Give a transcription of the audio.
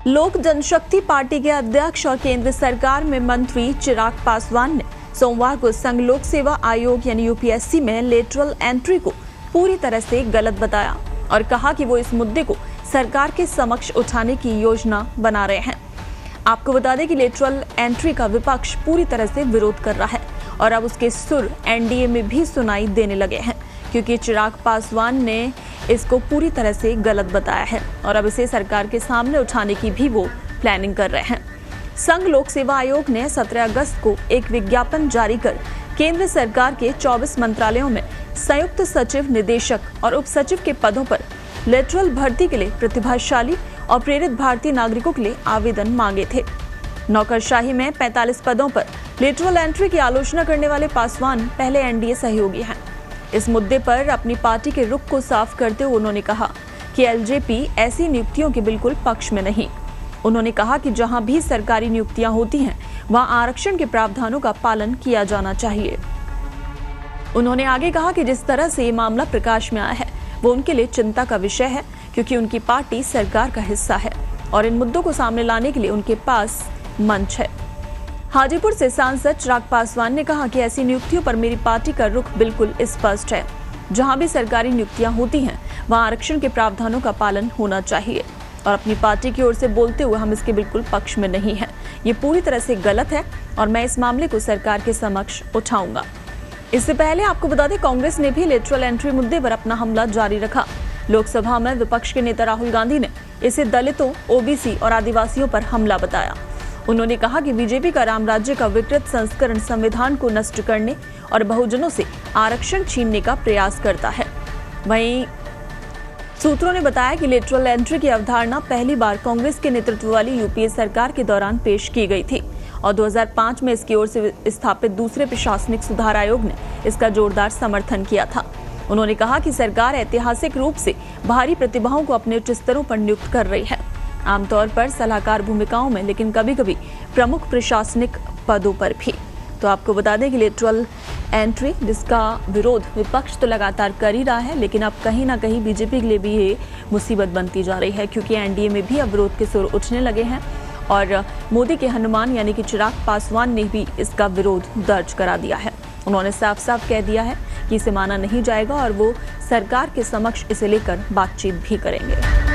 लोक जनशक्ति पार्टी के अध्यक्ष और केंद्र सरकार में मंत्री चिराग पासवान ने सोमवार को संघ लोक सेवा आयोग यानी यूपीएससी में लेटरल एंट्री को पूरी तरह से गलत बताया और कहा कि वो इस मुद्दे को सरकार के समक्ष उठाने की योजना बना रहे हैं। आपको बता दें कि लेटरल एंट्री का विपक्ष पूरी तरह से विरोध कर रहा है और अब उसके सुर एनडीए में भी सुनाई देने लगे हैं, क्योंकि चिराग पासवान ने इसको पूरी तरह से गलत बताया है और अब इसे सरकार के सामने उठाने की भी वो प्लानिंग कर रहे हैं। संघ लोक सेवा आयोग ने 17 अगस्त को एक विज्ञापन जारी कर केंद्र सरकार के 24 मंत्रालयों में संयुक्त सचिव, निदेशक और उप सचिव के पदों पर लेटरल भर्ती के लिए प्रतिभाशाली और प्रेरित भारतीय नागरिकों के लिए आवेदन मांगे थे। नौकरशाही में 45 पदों पर लेटरल एंट्री की आलोचना करने वाले पासवान पहले एनडीए सहयोगी हैं। इस मुद्दे पर अपनी पार्टी के रुख को साफ करते हुए उन्होंने कहा कि एलजेपी ऐसी नियुक्तियों के बिल्कुल पक्ष में नहीं। उन्होंने कहा कि जहां भी सरकारी नियुक्तियां होती हैं वहां आरक्षण के प्रावधानों का पालन किया जाना चाहिए। उन्होंने आगे कहा कि जिस तरह से ये मामला प्रकाश में आया है वो उनके लिए चिंता का विषय है, क्योंकि उनकी पार्टी सरकार का हिस्सा है और इन मुद्दों को सामने लाने के लिए उनके पास मंच है। हाजीपुर से सांसद चिराग पासवान ने कहा कि ऐसी नियुक्तियों पर मेरी पार्टी का रुख बिल्कुल स्पष्ट है। जहां भी सरकारी नियुक्तियां होती हैं वहां आरक्षण के प्रावधानों का पालन होना चाहिए और अपनी पार्टी की ओर से बोलते हुए हम इसके बिल्कुल पक्ष में नहीं है। ये पूरी तरह से गलत है और मैं इस मामले को सरकार के समक्ष उठाऊंगा। इससे पहले आपको बता दें, कांग्रेस ने भी लेटरल एंट्री मुद्दे पर अपना हमला जारी रखा। लोकसभा में विपक्ष के नेता राहुल गांधी ने इसे दलितों, ओबीसी और आदिवासियों पर हमला बताया। उन्होंने कहा कि बीजेपी का राम राज्य का विकृत संस्करण संविधान को नष्ट करने और बहुजनों से आरक्षण छीनने का प्रयास करता है। वहीं सूत्रों ने बताया कि लेटरल एंट्री की अवधारणा पहली बार कांग्रेस के नेतृत्व वाली यूपीए सरकार के दौरान पेश की गई थी और 2005 में इसकी ओर से स्थापित दूसरे प्रशासनिक सुधार आयोग ने इसका जोरदार समर्थन किया था। उन्होंने कहा कि सरकार ऐतिहासिक रूप से बाहरी प्रतिभाओं को अपने उच्च स्तरों पर नियुक्त कर रही है, आमतौर पर सलाहकार भूमिकाओं में, लेकिन कभी कभी प्रमुख प्रशासनिक पदों पर भी। तो आपको बता दें कि लेटरल एंट्री जिसका विरोध विपक्ष तो लगातार कर ही रहा है, लेकिन अब कहीं ना कहीं बीजेपी के लिए भी ये मुसीबत बनती जा रही है, क्योंकि एनडीए में भी अब विरोध के सुर उठने लगे हैं और मोदी के हनुमान यानी कि चिराग पासवान ने भी इसका विरोध दर्ज करा दिया है। उन्होंने साफ साफ कह दिया है कि इसे माना नहीं जाएगा और वो सरकार के समक्ष इसे लेकर बातचीत भी करेंगे।